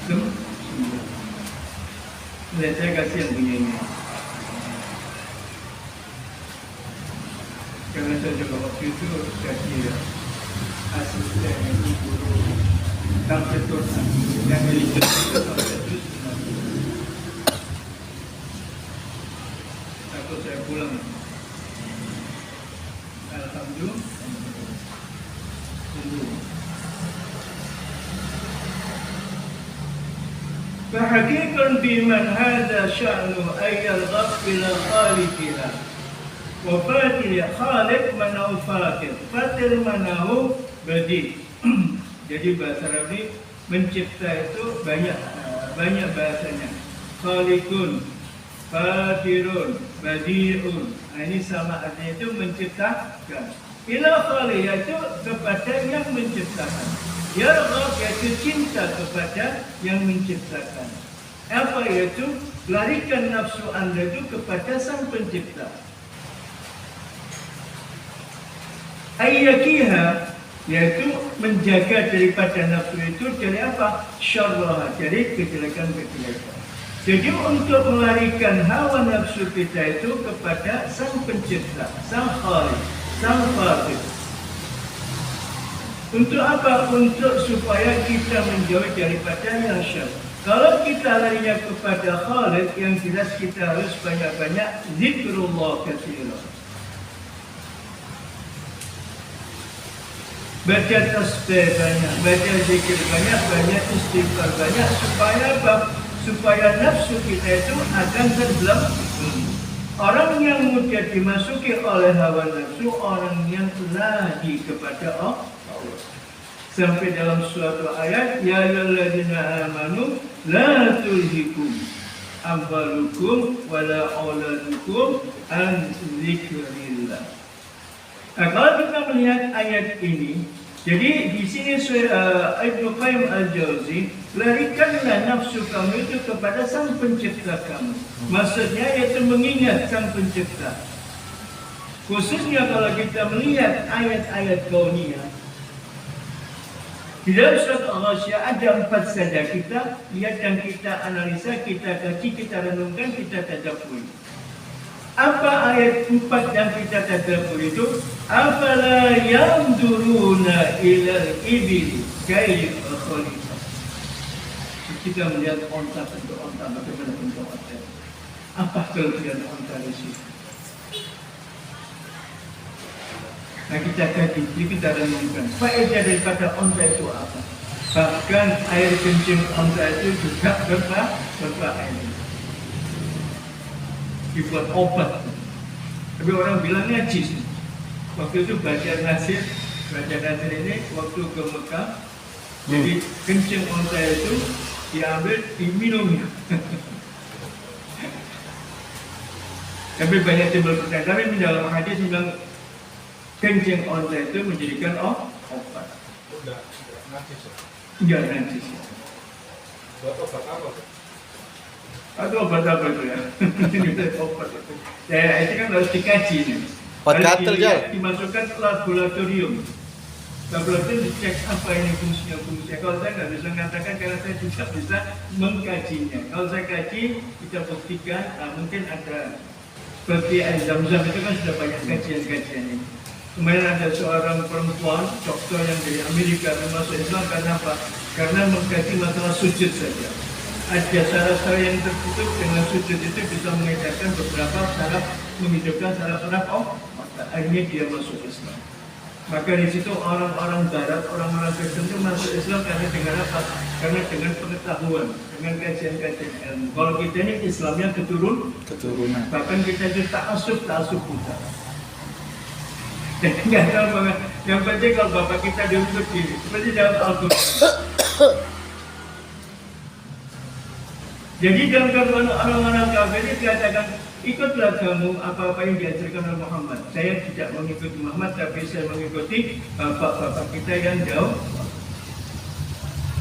sembilan. Lihat saya kasih yang punya ini. Karena saya juga waktu itu kasih asisten itu guru Tamsetur yang milik Tamsetur. Takut saya pulang. Alhamdulillah. فحقيقا بمن هذا شأنه أن يرغب إلى خالقها وفاتر خالق منه فاتر فاتر منه بديع. Jadi bahasa Arab ini mencipta itu banyak bahasanya. Khaliqun, fatirun, badi'un. Nah, ini sama artinya itu menciptakan. Ila khaliq yaitu kepada yang menciptakan. Yarghab yaitu cinta kepada yang menciptakan. Apa yaitu? Larikan nafsu Anda itu kepada sang pencipta. Ayyakiha yaitu menjaga daripada nafsu itu dari apa? Syarrah, dari kejelekan-kejelekan. Jadi untuk melarikan hawa nafsu kita itu kepada sang pencipta, sang khaliq, sang fatir. Untuk apa? Untuk supaya kita menjauh daripada yang syarr. Kalau kita larinya kepada khaliq, yang jelas kita harus banyak-banyak zikrullah katsira. Baca tasbih banyak, baca zikir banyak, banyak istighfar banyak, supaya apa? Supaya nafsu kita itu akan terbelenggu. Orang yang mudah dimasuki oleh hawa nafsu, orang yang lari kepada Allah. Sampai dalam suatu ayat, ya ayyuhalladzina amanu la tulhikum amwalukum wala auladukum an dzikrillah. Nah, kalau kita melihat ayat ini, jadi di sini Ibnu Qayyim Al-Jauzi, larikanlah nafsu kamu itu kepada sang pencipta kamu. Maksudnya yaitu mengingat sang pencipta. Khususnya kalau kita melihat ayat-ayat kauniyah, di dalam surat Al-Ghasyiyah ada 4 saja, kita lihat dan kita analisa, kita kaji, kita renungkan, kita tadabburi. Apa ayat 4 yang kita tadabbur itu? Afala yanzuruna ilal ibil kayfa khuliqat. Kita melihat onta, bentuk onta, bagaimana bentuk onta. Apa kelebihan onta di situ? Nah, kita kaji, kita renungkan. Faedah daripada onta itu apa? Bahkan air kencing onta itu juga berbahaya. Dibuat obat, tapi orang bilang najis. Waktu itu baca nasir ini waktu ke Mekah, jadi kencing onta itu diambil, diminumnya. Tapi banyak timbul pertanyaan. Tapi di dalam hadis bilang kencing onta itu menjadikan obat. Enggak najis ya? Enggak najis. Buat obat apa? Atau obat apa itu ya? Obat itu. Ya itu kan harus dikaji nih. Obat gatel ya. Dimasukkan ke laboratorium. Laboratorium dicek apa ini fungsinya. Kalau saya nggak bisa mengatakan karena saya tidak bisa mengkajinya. Kalau saya kaji, kita buktikan mungkin ada seperti air zam-zam itu kan sudah banyak kajian-kajian ini. Kemarin ada seorang perempuan dokter yang dari Amerika masuk Islam karena apa? Karena mengkaji masalah sujud saja. Ada saraf-saraf yang tertutup dengan sujud itu bisa mengedarkan beberapa saraf, menghidupkan saraf-saraf akhirnya dia masuk Islam. Maka di situ orang-orang Barat, orang-orang Kristen itu masuk Islam karena dengan apa? Karena dengan pengetahuan, dengan kajian-kajian ilmu. Kalau kita ini Islamnya keturunan. Bahkan kita itu ta'assub buta. Jadi nggak tahu banget. Yang penting kalau bapak kita diutus gini, seperti dalam Al-Quran. Jadi dalam keadaan orang-orang kafir ini dikatakan, ikutlah kamu apa-apa yang diajarkan oleh Muhammad. Saya tidak mengikuti Muhammad, tapi saya mengikuti bapak-bapak kita yang jauh.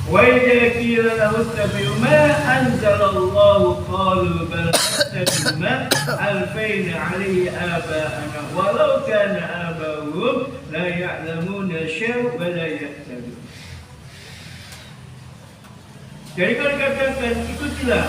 Wa idza qila lahu ittabi'u ma anzalallahu qalu bal nattabi'u ma alfayna 'alayhi aba'ana walau kana aba'uhum la ya'lamuna syai'an wa la yahtadun. Jadi kalau dikatakan ikutilah